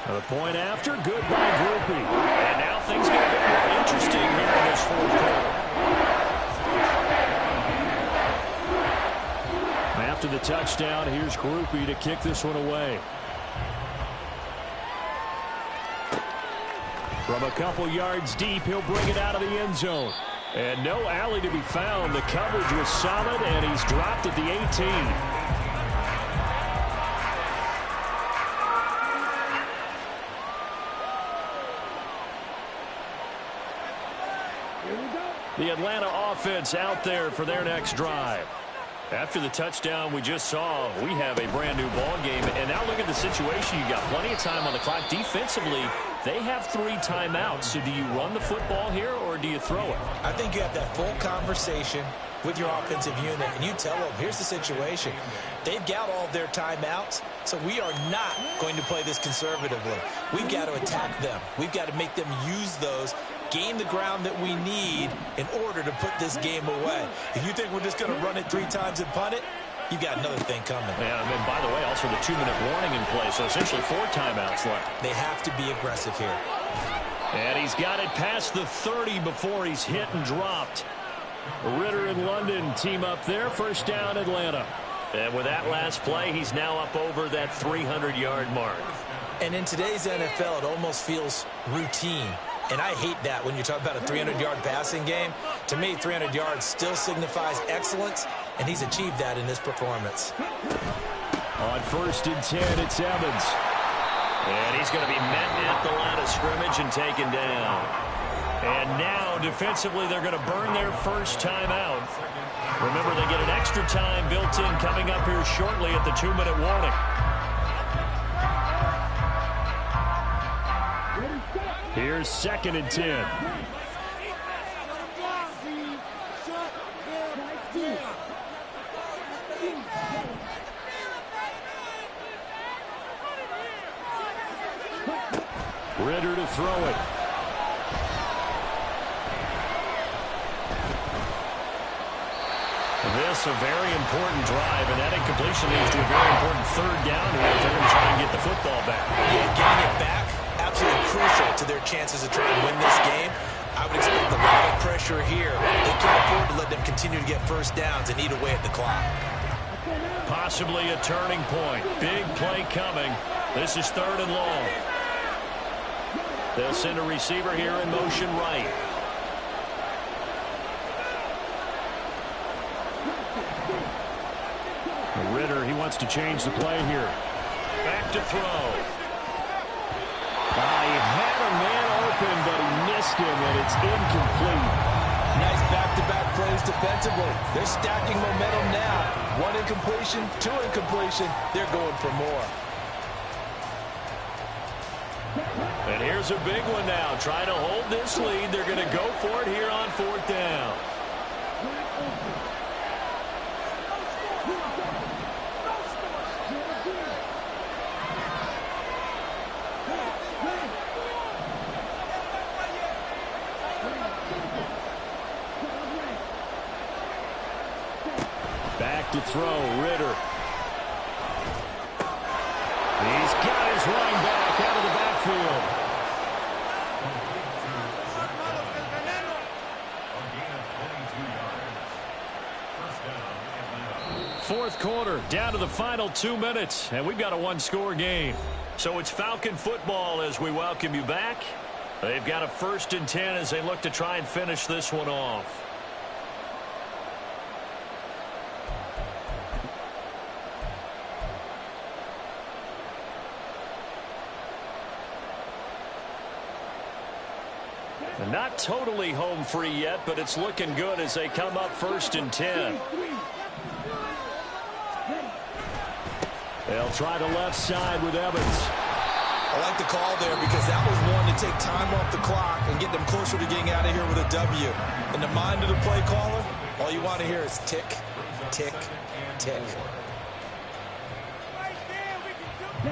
The point after, good by Grupe. And now things get a bit more interesting here in this 4th quarter. After the touchdown, here's Grupe to kick this one away. From a couple yards deep, he'll bring it out of the end zone. And no alley to be found. The coverage was solid, and he's dropped at the 18. The Atlanta offense out there for their next drive. After the touchdown we just saw, we have a brand new ball game. And now look at the situation. You got plenty of time on the clock. Defensively, they have 3 timeouts. So do you run the football here or do you throw it? I think you have that full conversation with your offensive unit, and you tell them, here's the situation. They've got all of their timeouts, so we are not going to play this conservatively. We've got to attack them. We've got to make them use those, gain the ground that we need in order to put this game away. If you think we're just going to run it 3 times and punt it, you got another thing coming. Yeah, and by the way, also the 2-minute warning in play, so essentially 4 timeouts left. They have to be aggressive here. And he's got it past the 30 before he's hit and dropped. Ritter and London team up there. 1st down, Atlanta. And with that last play, he's now up over that 300-yard mark. And in today's NFL, it almost feels routine. And I hate that when you talk about a 300-yard passing game. To me, 300 yards still signifies excellence, and he's achieved that in this performance. On 1st and 10, it's Evans. And he's going to be met at the line of scrimmage and taken down. And now, defensively, they're going to burn their first timeout. Remember, they get an extra time built in coming up here shortly at the 2-minute warning. Here's 2nd and 10. Ritter to throw it. This a very important drive, and that incompletion leads to a very important 3rd down here if they're going to try and get the football back. Yeah, getting it back, absolutely crucial to their chances of trying to win this game. I would expect a lot of pressure here. They can't afford to let them continue to get first downs and eat away at the clock. Possibly a turning point. Big play coming. This is 3rd and long. They'll send a receiver here in motion right. Ritter, he wants to change the play here. Back to throw. He had a man open, but he missed him, and it's incomplete. Nice back-to-back plays defensively. They're stacking momentum now. 1 incompletion, 2 incompletion. They're going for more. And here's a big one now. Trying to hold this lead. They're going to go for it here on 4th down. Back to throw, Ritter. He's got his running back out of the backfield. Fourth quarter, down to the final 2 minutes, and we've got a 1-score game. So it's Falcon football as we welcome you back. They've got a 1st and 10 as they look to try and finish this one off. Not totally home free yet, but it's looking good as they come up 1st and 10. They'll try the left side with Evans. I like the call there because that was one to take time off the clock and get them closer to getting out of here with a W. In the mind of the play caller, all you want to hear is tick, tick, tick.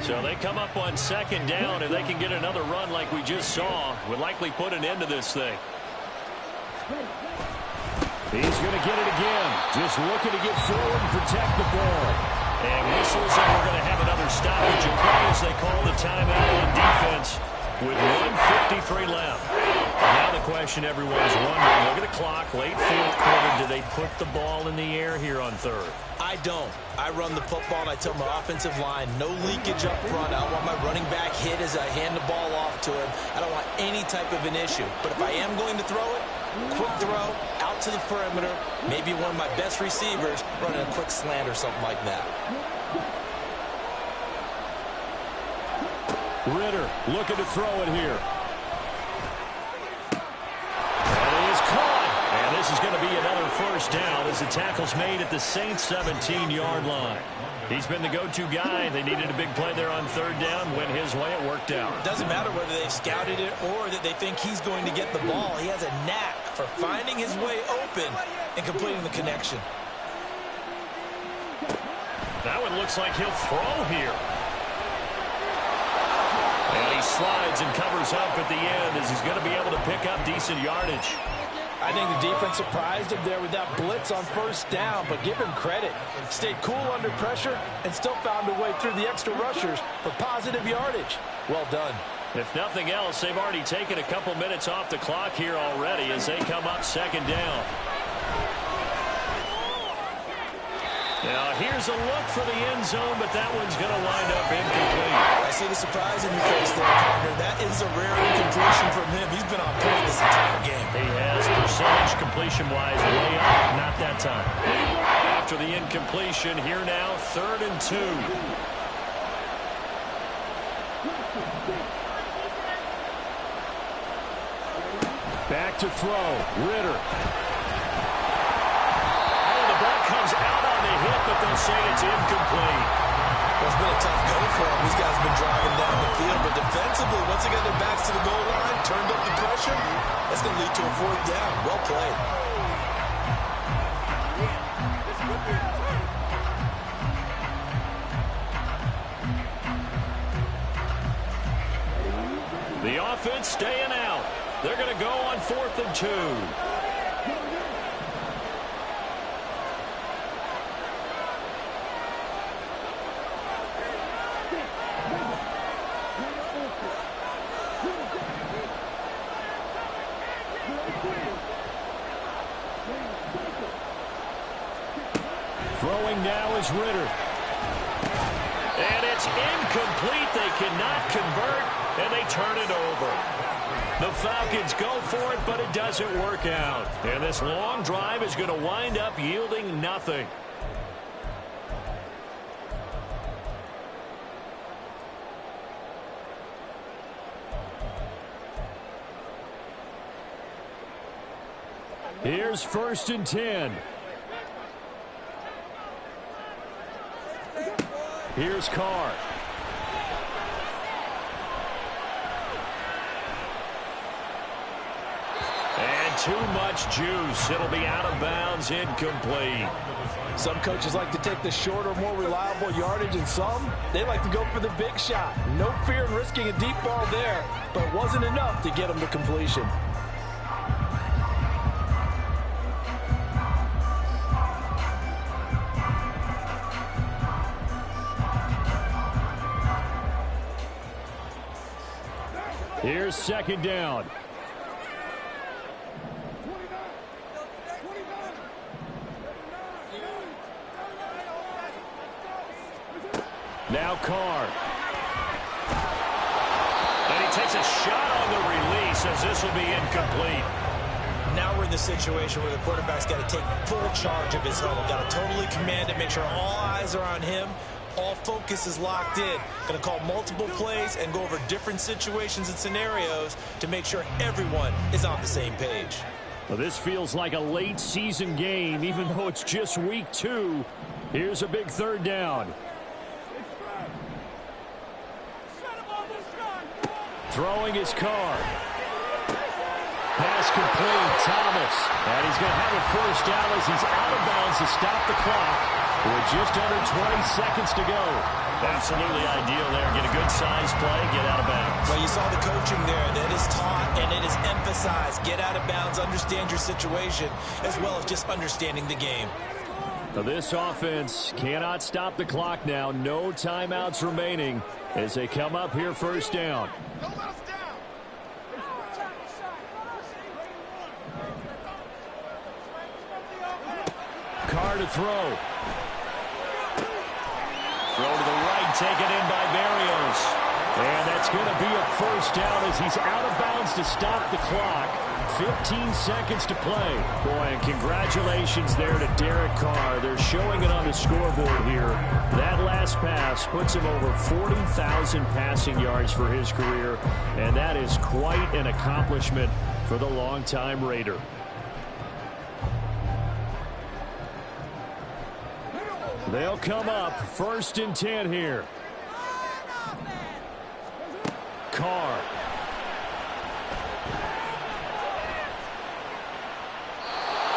So they come up on 2nd down, and they can get another run like we just saw. Would likely put an end to this thing. He's going to get it again. Just looking to get forward and protect the ball. And whistles, and we're going to have another stoppage of play as they call the timeout on defense with 1:53 left. And now the question everyone's wondering, look at the clock, late 4th quarter, do they put the ball in the air here on 3rd? I don't. I run the football, and I tell my offensive line, no leakage up front. I don't want my running back hit as I hand the ball off to him. I don't want any type of an issue. But if I am going to throw it, quick throw, out to the perimeter, maybe one of my best receivers running a quick slant or something like that. Ritter looking to throw it here. And it is caught. And this is going to be another 1st down as the tackle's made at the Saints' 17-yard line. He's been the go-to guy. They needed a big play there on 3rd down. Went his way. It worked out. It doesn't matter whether they scouted it or that they think he's going to get the ball. He has a knack for finding his way open and completing the connection. That one looks like he'll throw here. And he slides and covers up at the end as he's going to be able to pick up decent yardage. I think the defense surprised him there with that blitz on 1st down, but give him credit. Stayed cool under pressure and still found a way through the extra rushers for positive yardage. Well done. If nothing else, they've already taken a couple minutes off the clock here already as they come up 2nd down. Now here's a look for the end zone, but that one's going to wind up incomplete. I see the surprise in your face there, partner. That is a rare incompletion from him. He's been on point this entire game. He has percentage completion-wise way up, not that time. After the incompletion, here now, 3rd and 2. Back to throw, Ritter. Oh, the ball comes out on the hit, but they'll say it's incomplete. Well, it's been a tough go for him. These guys have been driving down the field, but defensively, once they got their backs to the goal line, turned up the pressure, that's going to lead to a 4th down. Well played. The offense staying out. They're going to go on 4th and 2. Throwing now is Ritter. And it's incomplete. They cannot convert, and they turn it over. The Falcons go for it, but it doesn't work out. And this long drive is going to wind up yielding nothing. Here's 1st and 10. Here's Carr. And too much juice. It'll be out of bounds, incomplete. Some coaches like to take the shorter, more reliable yardage, and some, they like to go for the big shot. No fear in risking a deep ball there, but it wasn't enough to get them to completion. Here's 2nd down. Now Carr. And he takes a shot on the release as this will be incomplete. Now we're in the situation where the quarterback's got to take full charge of his home. Got to totally command it, make sure all eyes are on him. All focus is locked in. Going to call multiple plays and go over different situations and scenarios to make sure everyone is on the same page. Well, this feels like a late season game, even though it's just week 2. Here's a big 3rd down. Throwing his Carr. Pass complete, Thomas. And he's going to have a 1st down as he's out of bounds to stop the clock. With just under 20 seconds to go. Absolutely ideal there. Get a good size play, get out of bounds. Well, you saw the coaching there. That is taught and it is emphasized. Get out of bounds, understand your situation, as well as just understanding the game. Now this offense cannot stop the clock now. No timeouts remaining as they come up here 1st down. Carr to throw. Throw to the right, taken in by Berrios. And that's going to be a 1st down as he's out of bounds to stop the clock. 15 seconds to play. Boy, and congratulations there to Derek Carr. They're showing it on the scoreboard here. That last pass puts him over 40,000 passing yards for his career. And that is quite an accomplishment for the longtime Raider. They'll come up 1st and 10 here. Carr.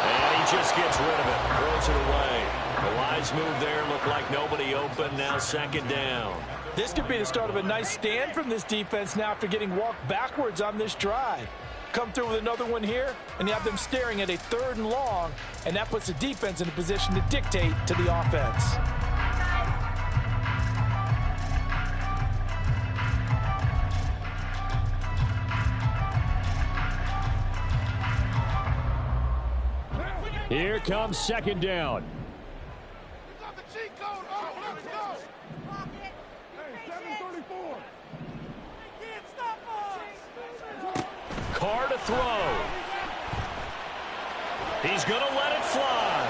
And he just gets rid of it. Throws it away. A wise move there. Looked like nobody open. Now 2nd down. This could be the start of a nice stand from this defense now after getting walked backwards on this drive. Come through with another one here, and you have them staring at a 3rd and long, and that puts the defense in a position to dictate to the offense. Here comes 2nd down. Carr to throw. He's going to let it fly.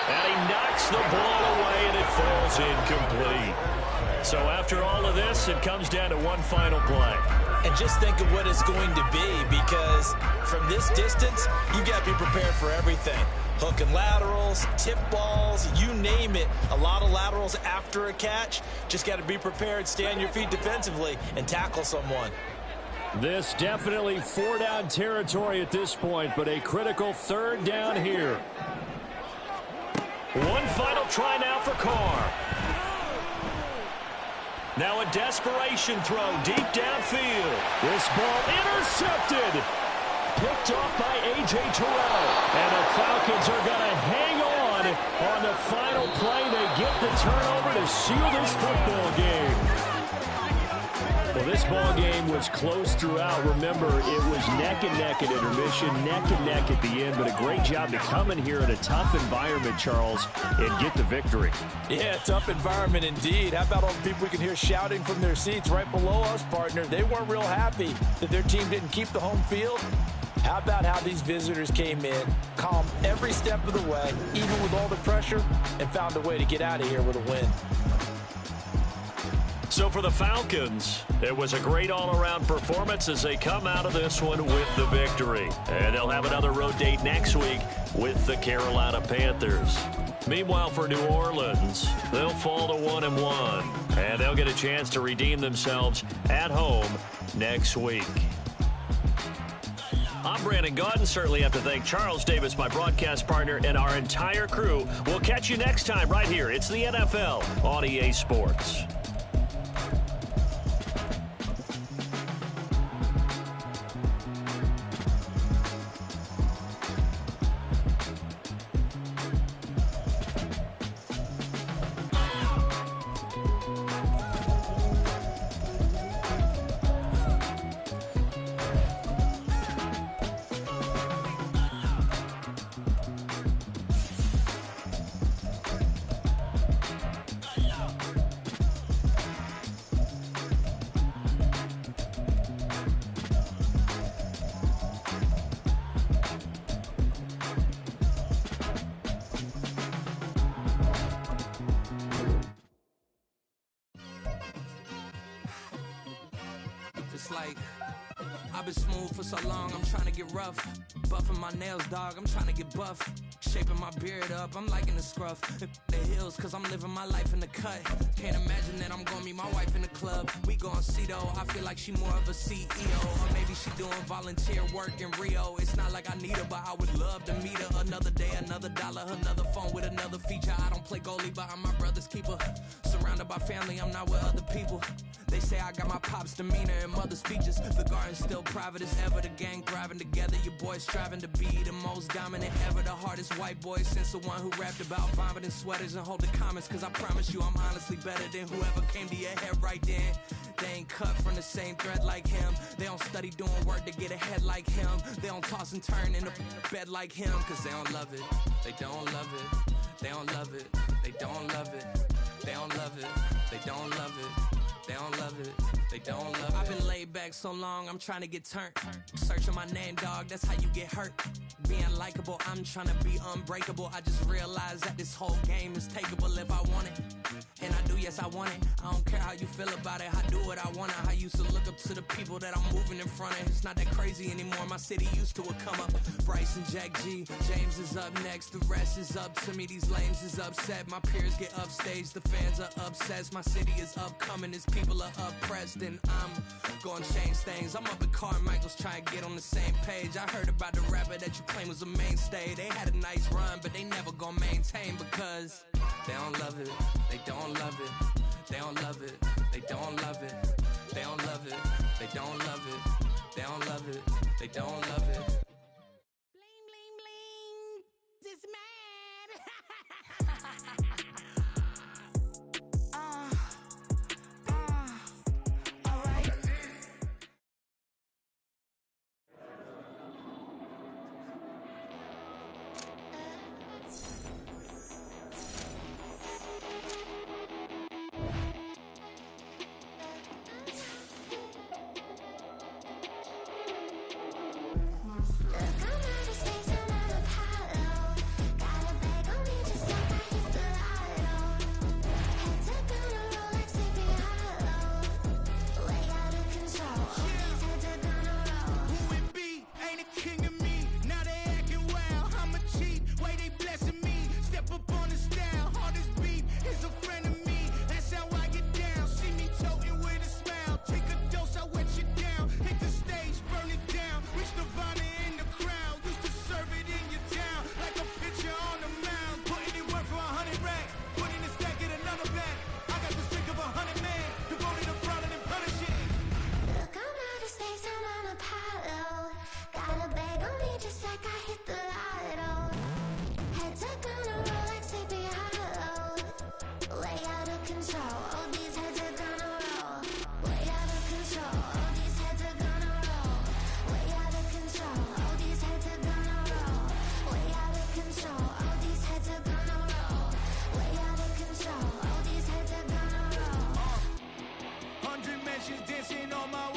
And he knocks the ball away, and it falls incomplete. So after all of this, it comes down to one final play. And just think of what it's going to be, because from this distance, you got to be prepared for everything. Hook and laterals, tip balls, you name it. A lot of laterals after a catch. Just got to be prepared, stay on your feet defensively, and tackle someone. This definitely 4-down territory at this point, but a critical 3rd down here. One final try now for Carr. Now a desperation throw deep downfield. This ball intercepted. Picked off by A.J. Terrell. And the Falcons are going to hang on the final play. They get the turnover to seal this football game. Well, this ball game was close throughout. Remember, it was neck and neck at intermission, neck and neck at the end, but a great job to come in here in a tough environment, Charles, and get the victory. Yeah, tough environment indeed. How about all the people we can hear shouting from their seats right below us, partner? They weren't real happy that their team didn't keep the home field. How about how these visitors came in, calm every step of the way, even with all the pressure, and found a way to get out of here with a win. So for the Falcons, it was a great all-around performance as they come out of this one with the victory. And they'll have another road date next week with the Carolina Panthers. Meanwhile, for New Orleans, they'll fall to 1-1, and they'll get a chance to redeem themselves at home next week. I'm Brandon Gaudin. Certainly have to thank Charles Davis, my broadcast partner, and our entire crew. We'll catch you next time right here. It's the NFL on EA Sports. It's like, I've been smooth for so long, I'm trying to get rough. Buffing my nails, dog, I'm trying to get buff. Shaping my beard up, I'm liking the scruff. The hills, cause I'm living my life in the cut. Can't imagine that I'm gonna meet my wife in the club. We gon' see though, I feel like she more of a CEO. Or maybe she doing volunteer work in Rio. It's not like I need her, but I would love to meet her. Another day, another dollar, another phone with another feature. I don't play goalie, but I'm my brother's keeper. Surrounded by family, I'm not with other people. They say I got my pop's demeanor and mother's features. The garden's still private as ever. The gang thriving together. Your boys striving to be the most dominant ever. The hardest white boy since the one who rapped about vomiting sweaters and holding comments. Cause I promise you I'm honestly better than whoever came to your head right then. They ain't cut from the same thread like him. They don't study doing work to get ahead like him. They don't toss and turn in the bed like him. Cause they don't love it. They don't love it. They don't love it. They don't love it. They don't love it. They don't love it. They don't love it. They don't love it. I've been laid back so long, I'm trying to get turned. Searching my name, dog, that's how you get hurt. Being likable, I'm trying to be unbreakable. I just realized that this whole game is takeable if I want it. And I do, yes, I want it. I don't care how you feel about it. I do what I want it. I used to look up to the people that I'm moving in front of. It's not that crazy anymore. My city used to a come up. Bryce and Jack G. James is up next. The rest is up to me. These lames is upset. My peers get upstage. The fans are obsessed. My city is upcoming. His people are oppressed. And I'm gonna change things. I'm up at Carmichael's trying to get on the same page. I heard about the rapper that you claim was a mainstay. They had a nice run, but they never gonna maintain because they don't love it. They don't love it. They don't love it. They don't love it. They don't love it. They don't love it. They don't love it. They don't love it. Bling, bling, bling. This man. All right. she's dancing on my